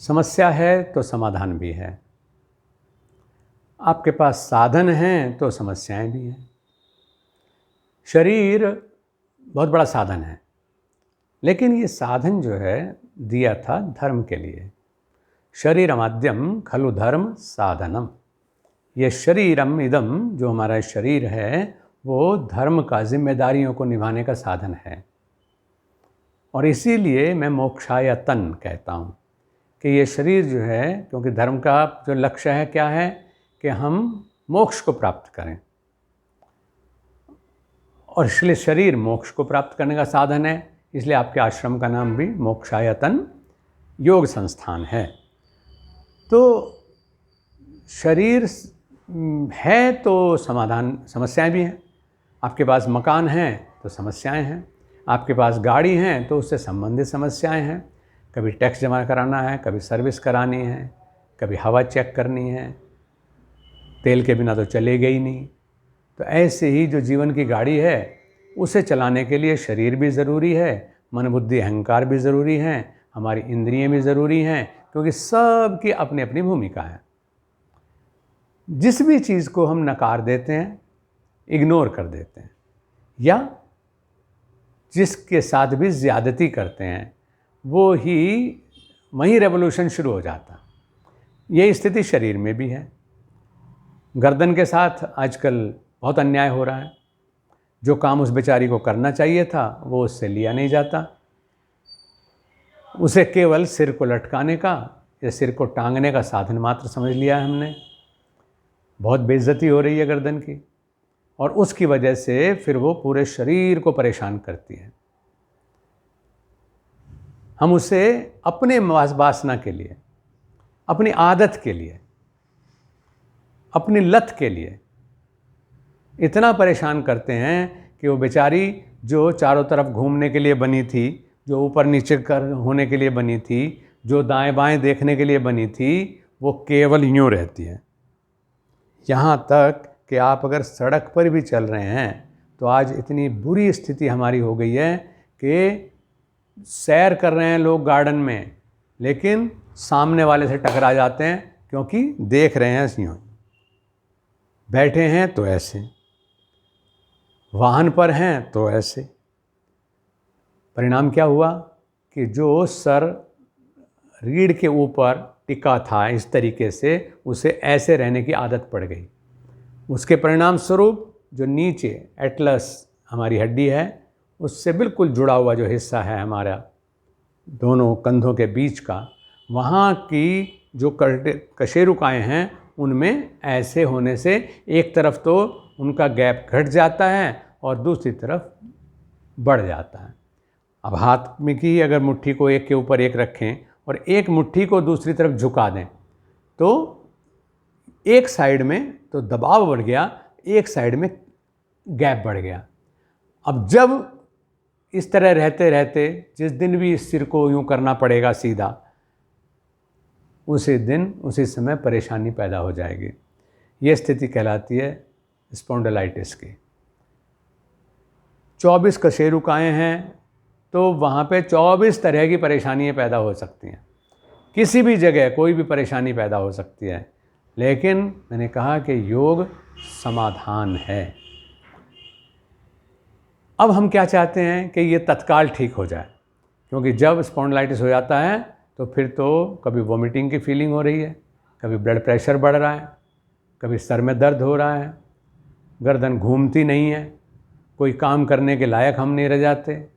समस्या है तो समाधान भी है। आपके पास साधन हैं तो समस्याएं भी हैं। शरीर बहुत बड़ा साधन है, लेकिन ये साधन जो है दिया था धर्म के लिए। शरीरमाद्यम खलु धर्म साधनम। ये शरीरम इदम, जो हमारा शरीर है, वो धर्म का, जिम्मेदारियों को निभाने का साधन है। और इसीलिए मैं मोक्षायतन कहता हूँ कि ये शरीर जो है, क्योंकि धर्म का जो लक्ष्य है क्या है कि हम मोक्ष को प्राप्त करें, और इसलिए शरीर मोक्ष को प्राप्त करने का साधन है। इसलिए आपके आश्रम का नाम भी मोक्षायतन योग संस्थान है। तो शरीर है तो समस्याएं भी हैं। आपके पास मकान है तो समस्याएं हैं। आपके पास गाड़ी हैं तो उससे संबंधित समस्याएं हैं। कभी टैक्स जमा कराना है, कभी सर्विस करानी है, कभी हवा चेक करनी है, तेल के बिना तो चलेगा ही नहीं। तो ऐसे ही जो जीवन की गाड़ी है, उसे चलाने के लिए शरीर भी ज़रूरी है, मन बुद्धि अहंकार भी ज़रूरी हैं, हमारी इंद्रियां भी ज़रूरी हैं, क्योंकि सब की अपनी अपनी भूमिका है। जिस भी चीज़ को हम नकार देते हैं, इग्नोर कर देते हैं, या जिसके साथ भी ज़्यादती करते हैं, वो ही वहीं रेवोल्यूशन शुरू हो जाता। ये स्थिति शरीर में भी है। गर्दन के साथ आजकल बहुत अन्याय हो रहा है। जो काम उस बेचारी को करना चाहिए था वो उससे लिया नहीं जाता। उसे केवल सिर को लटकाने का या सिर को टांगने का साधन मात्र समझ लिया है हमने। बहुत बेइज्जती हो रही है गर्दन की, और उसकी वजह से फिर वो पूरे शरीर को परेशान करती है। हम उसे अपने वासना के लिए, अपनी आदत के लिए, अपनी लत के लिए इतना परेशान करते हैं कि वो बेचारी जो चारों तरफ घूमने के लिए बनी थी, जो ऊपर नीचे कर होने के लिए बनी थी, जो दाएं बाएं देखने के लिए बनी थी, वो केवल यूँ रहती है। यहाँ तक कि आप अगर सड़क पर भी चल रहे हैं तो आज इतनी बुरी स्थिति हमारी हो गई है कि सैर कर रहे हैं लोग गार्डन में, लेकिन सामने वाले से टकरा जाते हैं, क्योंकि देख रहे हैं यूँ। बैठे हैं तो ऐसे, वाहन पर हैं तो ऐसे। परिणाम क्या हुआ कि जो सर रीढ़ के ऊपर टिका था इस तरीके से, उसे ऐसे रहने की आदत पड़ गई। उसके परिणाम स्वरूप जो नीचे एटलस हमारी हड्डी है, उससे बिल्कुल जुड़ा हुआ जो हिस्सा है हमारा दोनों कंधों के बीच का, वहाँ की जो कशेरुकाएँ हैं, उनमें ऐसे होने से एक तरफ तो उनका गैप घट जाता है और दूसरी तरफ बढ़ जाता है। अब हाथ में की अगर मुट्ठी को एक के ऊपर एक रखें और एक मुट्ठी को दूसरी तरफ झुका दें, तो एक साइड में तो दबाव बढ़ गया, एक साइड में गैप बढ़ गया। अब जब इस तरह रहते रहते जिस दिन भी इस सिर को यूँ करना पड़ेगा सीधा, उसी दिन उसी समय परेशानी पैदा हो जाएगी। ये स्थिति कहलाती है स्पॉन्डिलाइटिस की। 24 कशेरुकाएँ हैं तो वहाँ पे 24 तरह की परेशानियाँ पैदा हो सकती हैं। किसी भी जगह कोई भी परेशानी पैदा हो सकती है, लेकिन मैंने कहा कि योग समाधान है। अब हम क्या चाहते हैं कि ये तत्काल ठीक हो जाए, क्योंकि जब स्पॉन्डिलाइटिस हो जाता है तो फिर तो कभी वॉमिटिंग की फीलिंग हो रही है, कभी ब्लड प्रेशर बढ़ रहा है, कभी सर में दर्द हो रहा है, गर्दन घूमती नहीं है, कोई काम करने के लायक हम नहीं रह जाते।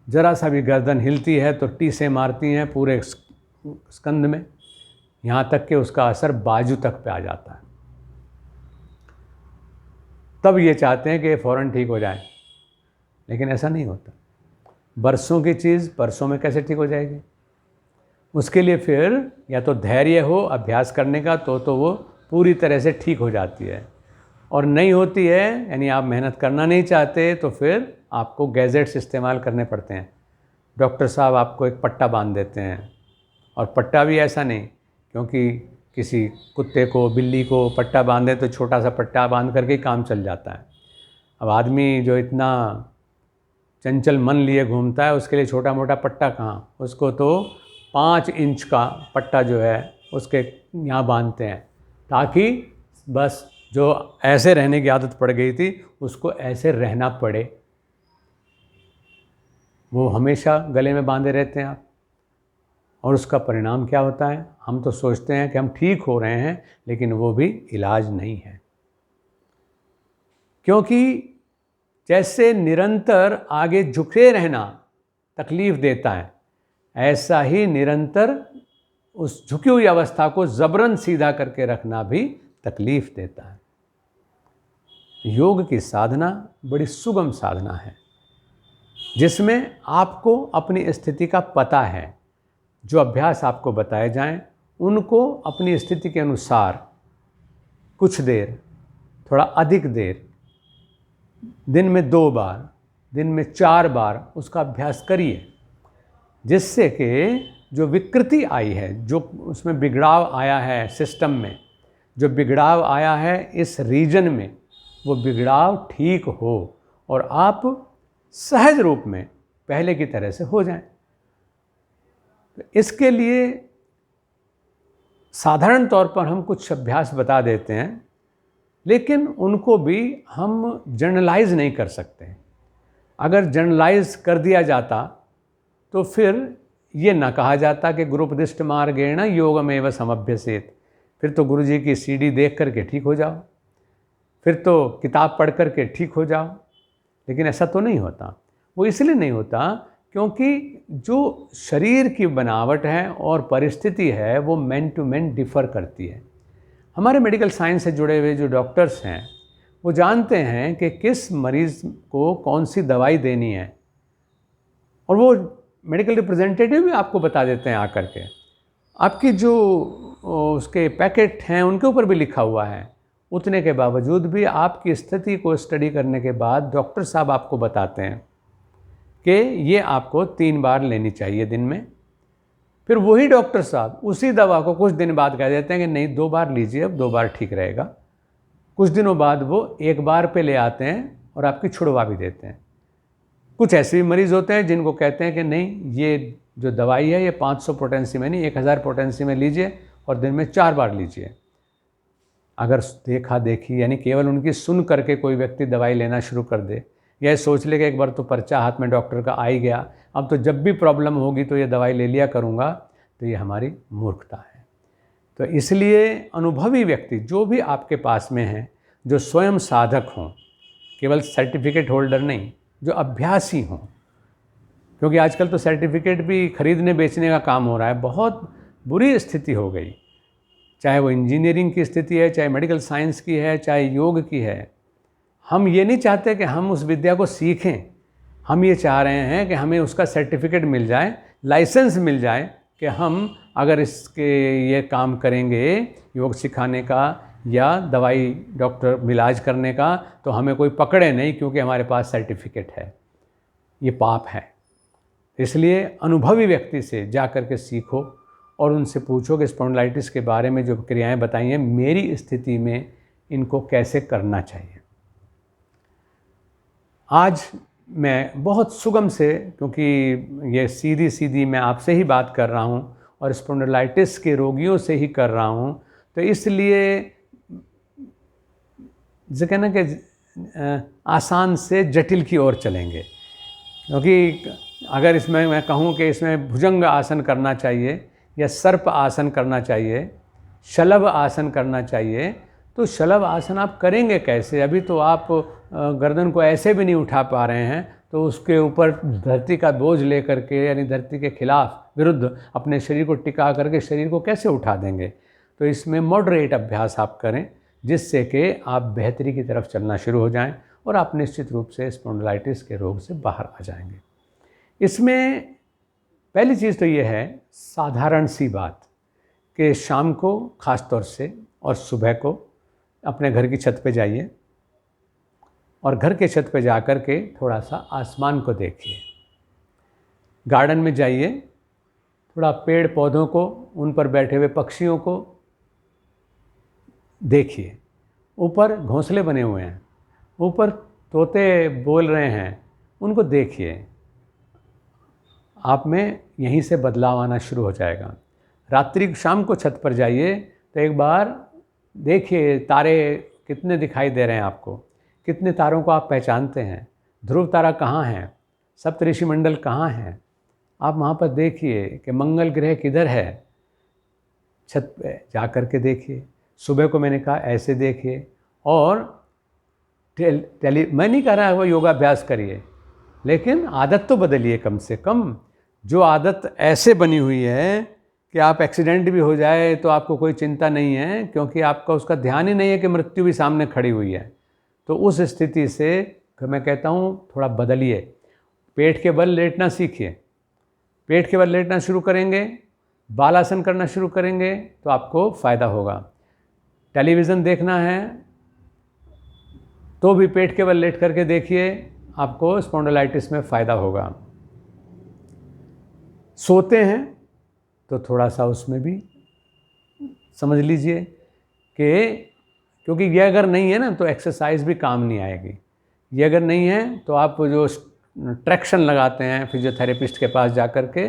ज़रा सा भी गर्दन हिलती है तो टीसें मारती हैं पूरे स्कंध में, यहाँ तक कि उसका असर बाजू तक पे आ जाता है। तब ये चाहते हैं कि ये फ़ौरन ठीक हो जाए, लेकिन ऐसा नहीं होता। बरसों की चीज़ परसों में कैसे ठीक हो जाएगी? उसके लिए फिर या तो धैर्य हो अभ्यास करने का, तो वो पूरी तरह से ठीक हो जाती है। और नहीं होती है, यानी आप मेहनत करना नहीं चाहते, तो फिर आपको गैजेट्स इस्तेमाल करने पड़ते हैं। डॉक्टर साहब आपको एक पट्टा बांध देते हैं, और पट्टा भी ऐसा नहीं, क्योंकि किसी कुत्ते को बिल्ली को पट्टा बांधे तो छोटा सा पट्टा बांध करके काम चल जाता है। अब आदमी जो इतना चंचल मन लिए घूमता है, उसके लिए छोटा मोटा पट्टा कहाँ, उसको तो 5 इंच का पट्टा जो है उसके यहाँ बांधते हैं, ताकि बस जो ऐसे रहने की आदत पड़ गई थी उसको ऐसे रहना पड़े। वो हमेशा गले में बांधे रहते हैं आप, और उसका परिणाम क्या होता है? हम तो सोचते हैं कि हम ठीक हो रहे हैं, लेकिन वो भी इलाज नहीं है। क्योंकि जैसे निरंतर आगे झुके रहना तकलीफ़ देता है, ऐसा ही निरंतर उस झुकी हुई अवस्था को ज़बरन सीधा करके रखना भी तकलीफ़ देता है। योग की साधना बड़ी सुगम साधना है, जिसमें आपको अपनी स्थिति का पता है। जो अभ्यास आपको बताए जाएं, उनको अपनी स्थिति के अनुसार कुछ देर, थोड़ा अधिक देर, दिन में 2 बार, दिन में 4 बार उसका अभ्यास करिए, जिससे कि जो विकृति आई है, जो उसमें बिगड़ाव आया है सिस्टम में, जो बिगड़ाव आया है इस रीजन में, वो बिगड़ाव ठीक हो और आप सहज रूप में पहले की तरह से हो जाएं। तो इसके लिए साधारण तौर पर हम कुछ अभ्यास बता देते हैं, लेकिन उनको भी हम जनरलाइज नहीं कर सकते। अगर जनरलाइज कर दिया जाता तो फिर ये ना कहा जाता कि गुरुपदिष्ट मार्गेण योगमेव समभ्यसेत। फिर तो गुरु जी की सीडी देख करके ठीक हो जाओ, फिर तो किताब पढ़ करके ठीक हो जाओ। लेकिन ऐसा तो नहीं होता। वो इसलिए नहीं होता क्योंकि जो शरीर की बनावट है और परिस्थिति है वो मैन टू मैन डिफ़र करती है। हमारे मेडिकल साइंस से जुड़े हुए जो डॉक्टर्स हैं वो जानते हैं कि किस मरीज़ को कौन सी दवाई देनी है, और वो मेडिकल रिप्रेजेंटेटिव भी आपको बता देते हैं आकर के। आपकी जो उसके पैकेट हैं उनके ऊपर भी लिखा हुआ है। उतने के बावजूद भी आपकी स्थिति को स्टडी करने के बाद डॉक्टर साहब आपको बताते हैं कि ये आपको 3 बार लेनी चाहिए दिन में। फिर वही डॉक्टर साहब उसी दवा को कुछ दिन बाद कह देते हैं कि नहीं 2 बार लीजिए, अब 2 बार ठीक रहेगा। कुछ दिनों बाद वो 1 बार पे ले आते हैं और आपकी छुड़वा भी देते हैं। कुछ ऐसे भी मरीज़ होते हैं जिनको कहते हैं कि नहीं, ये जो दवाई है ये 500 पोटेंसी में नहीं 1000 पोटेंसी में लीजिए और दिन में 4 बार लीजिए। अगर देखा देखी यानी केवल उनकी सुन करके कोई व्यक्ति दवाई लेना शुरू कर दे, यह सोच ले कि एक बार तो पर्चा हाथ में डॉक्टर का आ ही गया, अब तो जब भी प्रॉब्लम होगी तो ये दवाई ले लिया करूँगा, तो ये हमारी मूर्खता है। तो इसलिए अनुभवी व्यक्ति जो भी आपके पास में हैं, जो स्वयं साधक हों, केवल सर्टिफिकेट होल्डर नहीं, जो अभ्यासी हों, क्योंकि आजकल तो सर्टिफिकेट भी खरीदने बेचने का काम हो रहा है। बहुत बुरी स्थिति हो गई, चाहे वो इंजीनियरिंग की स्थिति है, चाहे मेडिकल साइंस की है, चाहे योग की है। हम ये नहीं चाहते कि हम उस विद्या को सीखें, हम ये चाह रहे हैं कि हमें उसका सर्टिफिकेट मिल जाए, लाइसेंस मिल जाए कि हम अगर इसके ये काम करेंगे योग सिखाने का या दवाई डॉक्टर इलाज करने का, तो हमें कोई पकड़े नहीं क्योंकि हमारे पास सर्टिफिकेट है। ये पाप है। इसलिए अनुभवी व्यक्ति से जा कर के सीखो और उनसे पूछो कि स्पॉन्डिलाइटिस के बारे में जो क्रियाएं बताई हैं, मेरी स्थिति में इनको कैसे करना चाहिए। आज मैं बहुत सुगम से, क्योंकि ये सीधी सीधी मैं आपसे ही बात कर रहा हूँ और स्पॉन्डिलाइटिस के रोगियों से ही कर रहा हूँ, तो इसलिए जो कहना कि आसान से जटिल की ओर चलेंगे। क्योंकि अगर इसमें मैं कहूँ कि इसमें भुजंग आसन करना चाहिए या सर्प आसन करना चाहिए, शलभ आसन करना चाहिए, तो शलभ आसन आप करेंगे कैसे? अभी तो आप गर्दन को ऐसे भी नहीं उठा पा रहे हैं, तो उसके ऊपर धरती का बोझ ले करके यानी धरती के खिलाफ विरुद्ध अपने शरीर को टिका करके शरीर को कैसे उठा देंगे? तो इसमें मॉडरेट अभ्यास आप करें, जिससे कि आप बेहतरी की तरफ चलना शुरू हो जाएं और आप निश्चित रूप से स्पॉन्डिलाइटिस के रोग से बाहर आ जाएंगे। इसमें पहली चीज़ तो ये है, साधारण सी बात, कि शाम को ख़ास तौर से और सुबह को अपने घर की छत पे जाइए और घर के छत पे जा कर के थोड़ा सा आसमान को देखिए। गार्डन में जाइए, थोड़ा पेड़ पौधों को, उन पर बैठे हुए पक्षियों को देखिए। ऊपर घोंसले बने हुए हैं, ऊपर तोते बोल रहे हैं, उनको देखिए। आप में यहीं से बदलाव आना शुरू हो जाएगा। रात्रि शाम को छत पर जाइए तो एक बार देखिए तारे कितने दिखाई दे रहे हैं आपको, कितने तारों को आप पहचानते हैं, ध्रुव तारा कहाँ है, सप्तऋषि मंडल कहाँ हैं, आप वहाँ पर देखिए कि मंगल ग्रह किधर है, छत पे जा कर के देखिए। सुबह को मैंने कहा ऐसे देखिए, और मैं नहीं कह रहा है वो योगाभ्यास करिए, लेकिन आदत तो बदलिए कम से कम। जो आदत ऐसे बनी हुई है कि आप एक्सीडेंट भी हो जाए तो आपको कोई चिंता नहीं है, क्योंकि आपका उसका ध्यान ही नहीं है कि मृत्यु भी सामने खड़ी हुई है। तो उस स्थिति से मैं कहता हूँ थोड़ा बदलिए, पेट के बल लेटना सीखिए। पेट के बल लेटना शुरू करेंगे, बालासन करना शुरू करेंगे तो आपको फ़ायदा होगा। टेलीविज़न देखना है तो भी पेट के बल लेट करके देखिए, आपको स्पॉन्डिलाइटिस में फ़ायदा होगा। सोते हैं तो थोड़ा सा उसमें भी समझ लीजिए कि क्योंकि ये अगर नहीं है ना तो एक्सरसाइज भी काम नहीं आएगी। ये अगर नहीं है तो आप जो ट्रैक्शन लगाते हैं फिजियोथेरेपिस्ट के पास जा कर के,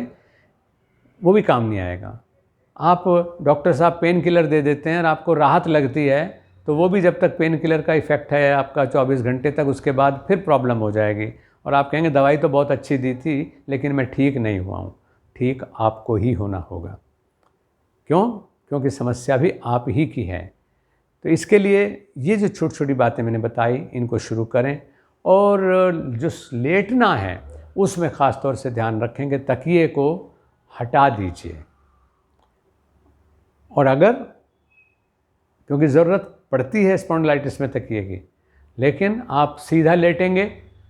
वो भी काम नहीं आएगा। आप डॉक्टर साहब पेन किलर दे देते हैं और आपको राहत लगती है, तो वो भी जब तक पेन किलर का इफ़ेक्ट है आपका 24 घंटे तक, उसके बाद फिर प्रॉब्लम हो जाएगी और आप कहेंगे दवाई तो बहुत अच्छी दी थी लेकिन मैं ठीक नहीं हुआ हूँ। ठीक आपको ही होना होगा। क्यों? क्योंकि समस्या भी आप ही की है। तो इसके लिए ये जो छोटी छोटी बातें मैंने बताई, इनको शुरू करें। और जो लेटना है उसमें ख़ास तौर से ध्यान रखेंगे, तकिए को हटा दीजिए। और अगर क्योंकि ज़रूरत पड़ती है स्पॉन्डिलाइटिस में तकिए की, लेकिन आप सीधा लेटेंगे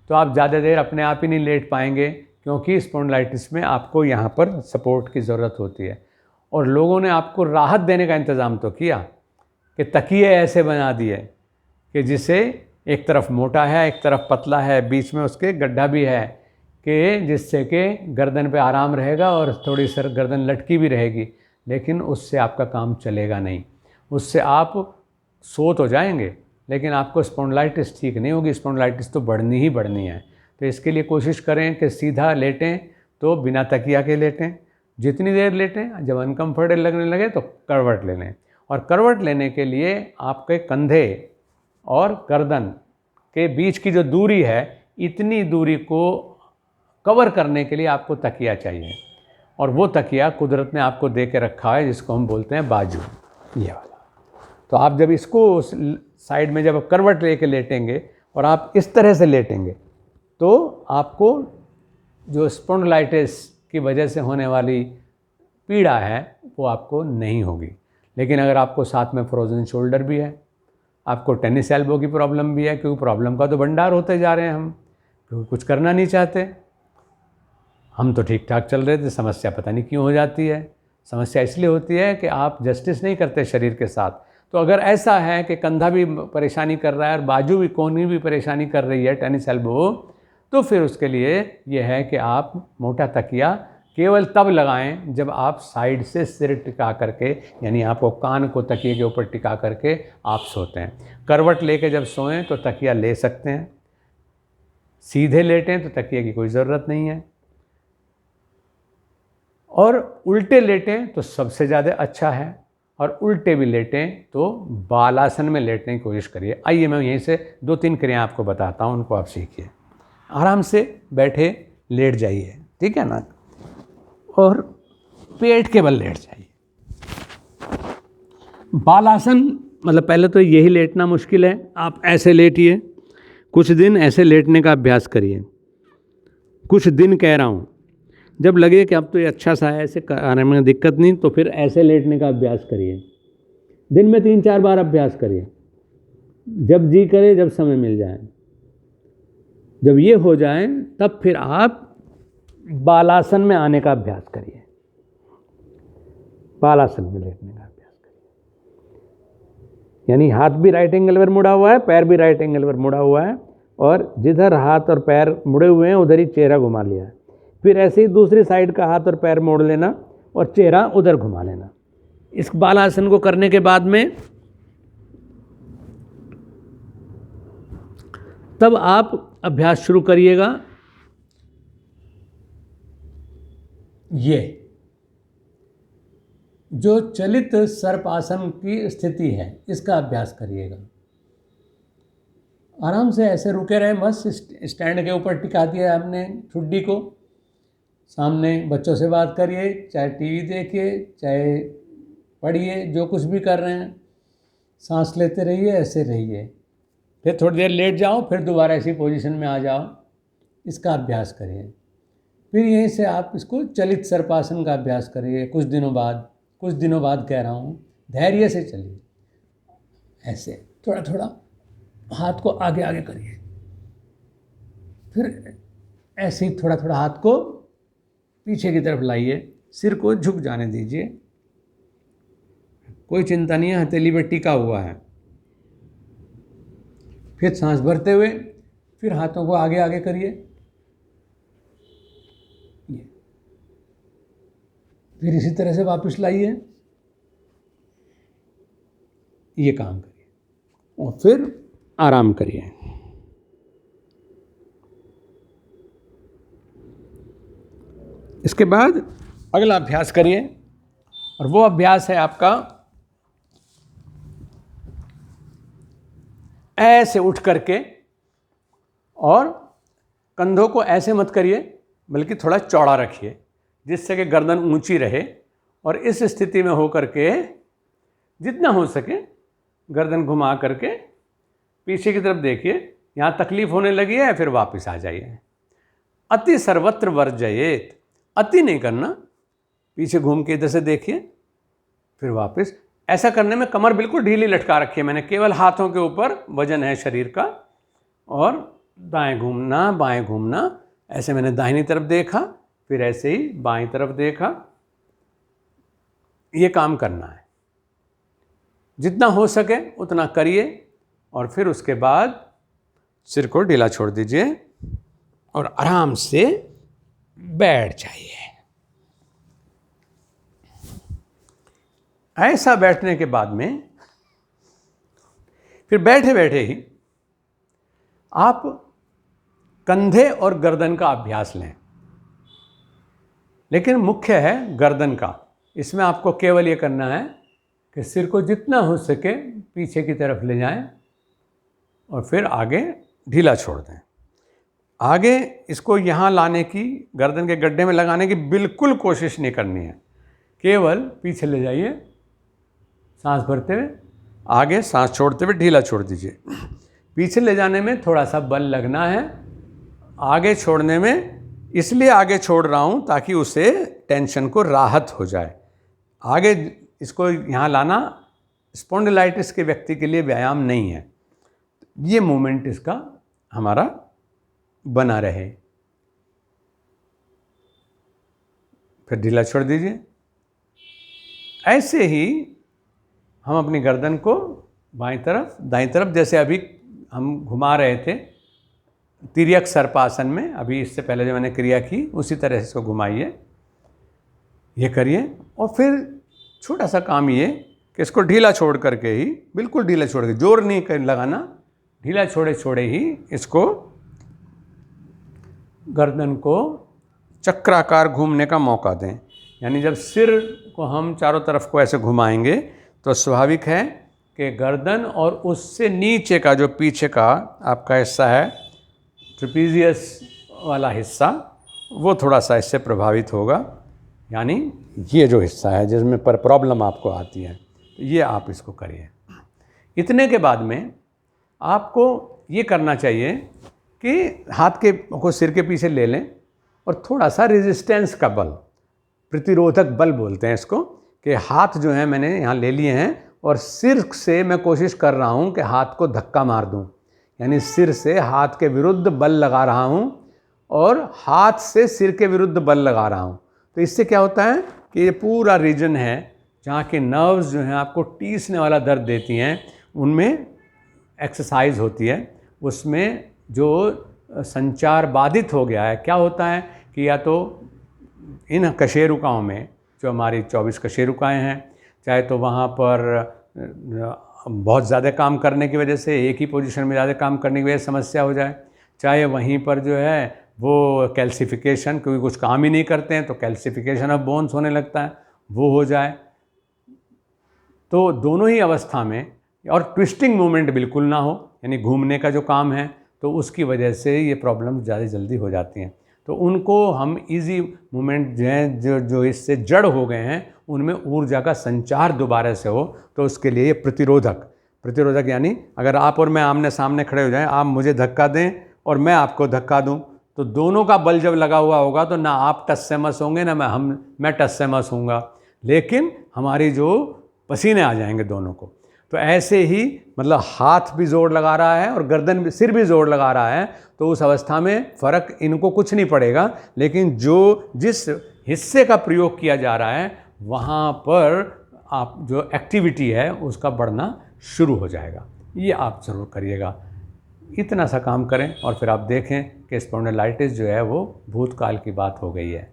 तो आप ज़्यादा देर अपने आप ही नहीं लेट पाएंगे, क्योंकि स्पॉन्डिलाइटिस में आपको यहाँ पर सपोर्ट की ज़रूरत होती है। और लोगों ने आपको राहत देने का इंतज़ाम तो किया कि तकिए ऐसे बना दिए कि जिसे एक तरफ मोटा है, एक तरफ पतला है, बीच में उसके गड्ढा भी है, कि जिससे कि गर्दन पे आराम रहेगा और थोड़ी सर गर्दन लटकी भी रहेगी। लेकिन उससे आपका काम चलेगा नहीं, उससे आप सो तो जाएंगे लेकिन आपको स्पॉन्डिलाइटिस ठीक नहीं होगी। स्पॉन्डिलाइटिस तो बढ़नी ही बढ़नी है। तो इसके लिए कोशिश करें कि सीधा लेटें तो बिना तकिया के लेटें, जितनी देर लेटें, जब अनकम्फर्टेबल लगने लगे तो करवट ले लें। और करवट लेने के लिए आपके कंधे और गर्दन के बीच की जो दूरी है, इतनी दूरी को कवर करने के लिए आपको तकिया चाहिए। और वो तकिया कुदरत ने आपको दे के रखा है, जिसको हम बोलते हैं बाजू, ये वाला। तो आप जब इसको साइड में जब करवट लेके लेटेंगे और आप इस तरह से लेटेंगे तो आपको जो स्पॉन्डिलाइटिस की वजह से होने वाली पीड़ा है वो आपको नहीं होगी। लेकिन अगर आपको साथ में फ्रोजन शोल्डर भी है, आपको टेनिस एल्बो की प्रॉब्लम भी है, क्योंकि प्रॉब्लम का तो भंडार होते जा रहे हैं हम, क्योंकि कुछ करना नहीं चाहते। हम तो ठीक ठाक चल रहे थे, समस्या पता नहीं क्यों हो जाती है। समस्या इसलिए होती है कि आप जस्टिस नहीं करते शरीर के साथ। तो अगर ऐसा है कि कंधा भी परेशानी कर रहा है और बाजू भी, कोहनी भी परेशानी कर रही है, टेनिस एल्बो, तो फिर उसके लिए ये है कि आप मोटा तकिया केवल तब लगाएं जब आप साइड से सिर टिका करके, यानी आपको कान को तकिए के ऊपर टिका करके आप सोते हैं। करवट लेके जब सोएं तो तकिया ले सकते हैं, सीधे लेटें तो तकिए की कोई ज़रूरत नहीं है, और उल्टे लेटें तो सबसे ज़्यादा अच्छा है, और उल्टे भी लेटें तो बालासन में लेटने की कोशिश करिए। आइए मैं यहीं से 2-3 क्रिया आपको बताता हूँ, उनको आप सीखिए। आराम से बैठे लेट जाइए, ठीक है ना, और पेट के बल लेट जाइए। बालासन मतलब पहले तो यही लेटना मुश्किल है, आप ऐसे लेटिए, कुछ दिन ऐसे लेटने का अभ्यास करिए, कुछ दिन कह रहा हूँ। जब लगे कि अब तो ये अच्छा सा है, ऐसे आने में दिक्कत नहीं, तो फिर ऐसे लेटने का अभ्यास करिए। दिन में 3-4 बार अभ्यास करिए, जब जी करे, जब समय मिल जाए। जब ये हो जाए तब फिर आप बालासन में आने का अभ्यास करिए, बालासन में लेटने का अभ्यास करिए। यानी हाथ भी राइट एंगल पर मुड़ा हुआ है, पैर भी राइट एंगल पर मुड़ा हुआ है, और जिधर हाथ और पैर मुड़े हुए हैं उधर ही चेहरा घुमा लिया है। फिर ऐसे ही दूसरी साइड का हाथ और पैर मोड़ लेना और चेहरा उधर घुमा लेना। इस बालासन को करने के बाद में तब आप अभ्यास शुरू करिएगा ये जो चलित सर्पासन की स्थिति है इसका अभ्यास करिएगा। आराम से ऐसे रुके रहे, बस स्टैंड के ऊपर टिका दिया हमने ठुड्डी को, सामने बच्चों से बात करिए, चाहे टीवी देखिए, चाहे पढ़िए, जो कुछ भी कर रहे हैं, सांस लेते रहिए, ऐसे रहिए। फिर थोड़ी देर लेट जाओ, फिर दोबारा ऐसी पोजीशन में आ जाओ, इसका अभ्यास करिए। फिर यहीं से आप इसको चलित सर्पासन का अभ्यास करिए कुछ दिनों बाद कह रहा हूँ, धैर्य से चलिए। ऐसे थोड़ा थोड़ा हाथ को आगे आगे करिए, फिर ऐसे ही थोड़ा थोड़ा हाथ को पीछे की तरफ लाइए, सिर को झुक जाने दीजिए, कोई चिंता नहीं है, हथेली पर टिका हुआ है। फिर सांस भरते हुए फिर हाथों को आगे आगे करिए, फिर इसी तरह से वापस लाइए, ये काम करिए और फिर आराम करिए। इसके बाद अगला अभ्यास करिए, और वो अभ्यास है आपका ऐसे उठ करके, और कंधों को ऐसे मत करिए बल्कि थोड़ा चौड़ा रखिए जिससे कि गर्दन ऊंची रहे, और इस स्थिति में हो करके जितना हो सके गर्दन घुमा करके पीछे की तरफ देखिए। यहाँ तकलीफ होने लगी है फिर वापस आ जाइए। अति सर्वत्र वर्जयेत, अति नहीं करना, पीछे घूम के इधर से देखिए फिर वापस। ऐसा करने में कमर बिल्कुल ढीली लटका रखी है मैंने, केवल हाथों के ऊपर वजन है शरीर का, और दाएं घूमना बाएं घूमना, ऐसे मैंने दाहिनी तरफ देखा फिर ऐसे ही बाईं तरफ देखा, ये काम करना है। जितना हो सके उतना करिए, और फिर उसके बाद सिर को ढीला छोड़ दीजिए और आराम से बैठ जाइए। ऐसा बैठने के बाद में फिर बैठे बैठे ही आप कंधे और गर्दन का अभ्यास लें, लेकिन मुख्य है गर्दन का। इसमें आपको केवल ये करना है कि सिर को जितना हो सके पीछे की तरफ ले जाएं और फिर आगे ढीला छोड़ दें। आगे इसको यहाँ लाने की, गर्दन के गड्ढे में लगाने की बिल्कुल कोशिश नहीं करनी है, केवल पीछे ले जाइए, सांस भरते हुए आगे, सांस छोड़ते हुए ढीला छोड़ दीजिए। पीछे ले जाने में थोड़ा सा बल लगना है, आगे छोड़ने में इसलिए आगे छोड़ रहा हूँ ताकि उसे टेंशन को राहत हो जाए। आगे इसको यहाँ लाना स्पॉन्डिलाइटिस के व्यक्ति के लिए व्यायाम नहीं है, ये मूवमेंट इसका हमारा बना रहे। फिर ढीला छोड़ दीजिए। ऐसे ही हम अपनी गर्दन को बाईं तरफ दाईं तरफ, जैसे अभी हम घुमा रहे थे तिर्यक सर्पासन में, अभी इससे पहले जो मैंने क्रिया की उसी तरह से इसको घुमाइए, ये करिए। और फिर छोटा सा काम ये कि इसको ढीला छोड़ करके ही, बिल्कुल ढीला छोड़ के, जोर नहीं लगाना, ढीला छोड़े छोड़े ही इसको गर्दन को चक्राकार घूमने का मौका दें। यानी जब सिर को हम चारों तरफ को ऐसे घुमाएंगे तो स्वाभाविक है कि गर्दन और उससे नीचे का जो पीछे का आपका हिस्सा है, ट्रेपीजियस वाला हिस्सा, वो थोड़ा सा इससे प्रभावित होगा। यानी ये जो हिस्सा है जिसमें पर प्रॉब्लम आपको आती है, ये आप इसको करिए। इतने के बाद में आपको ये करना चाहिए कि हाथ के को सिर के पीछे ले लें और थोड़ा सा रेजिस्टेंस का बल, प्रतिरोधक बल बोलते हैं इसको, कि हाथ जो है मैंने यहाँ ले लिए हैं और सिर से मैं कोशिश कर रहा हूँ कि हाथ को धक्का मार दूँ। यानी सिर से हाथ के विरुद्ध बल लगा रहा हूँ और हाथ से सिर के विरुद्ध बल लगा रहा हूँ। तो इससे क्या होता है कि ये पूरा रीजन है जहाँ के नर्व्स जो हैं आपको टीसने वाला दर्द देती हैं, उनमें एक्सरसाइज होती है। उसमें जो संचार बाधित हो गया है, क्या होता है कि या तो इन कशेरुकाओं में, जो हमारी 24 कशेरुकाएँ हैं, चाहे तो वहाँ पर बहुत ज़्यादा काम करने की वजह से, एक ही पोजीशन में ज़्यादा काम करने की वजह से समस्या हो जाए, चाहे वहीं पर जो है वो कैल्सिफिकेशन, क्योंकि कुछ काम ही नहीं करते हैं तो कैल्सिफिकेशन ऑफ बोन्स होने लगता है, वो हो जाए। तो दोनों ही अवस्था में, और ट्विस्टिंग मूवमेंट बिल्कुल ना हो, यानी घूमने का जो काम है, तो उसकी वजह से ये प्रॉब्लम ज़्यादा जल्दी हो जाती हैं। तो उनको हम इजी मूवमेंट जो हैं, जो इससे जड़ हो गए हैं, उनमें ऊर्जा का संचार दोबारा से हो, तो उसके लिए ये प्रतिरोधक यानी अगर आप और मैं आमने सामने खड़े हो जाएं, आप मुझे धक्का दें और मैं आपको धक्का दूं, तो दोनों का बल जब लगा हुआ होगा तो ना आप टस से मस होंगे, ना मैं टस से मस होऊंगा, लेकिन हमारी जो पसीने आ जाएंगे दोनों को। तो ऐसे ही मतलब हाथ भी जोर लगा रहा है और गर्दन भी, सिर भी जोर लगा रहा है, तो उस अवस्था में फ़र्क इनको कुछ नहीं पड़ेगा, लेकिन जिस हिस्से का प्रयोग किया जा रहा है वहाँ पर आप जो एक्टिविटी है उसका बढ़ना शुरू हो जाएगा। ये आप ज़रूर करिएगा, इतना सा काम करें और फिर आप देखें कि स्पॉन्डिलाइटिस जो है वो भूतकाल की बात हो गई है।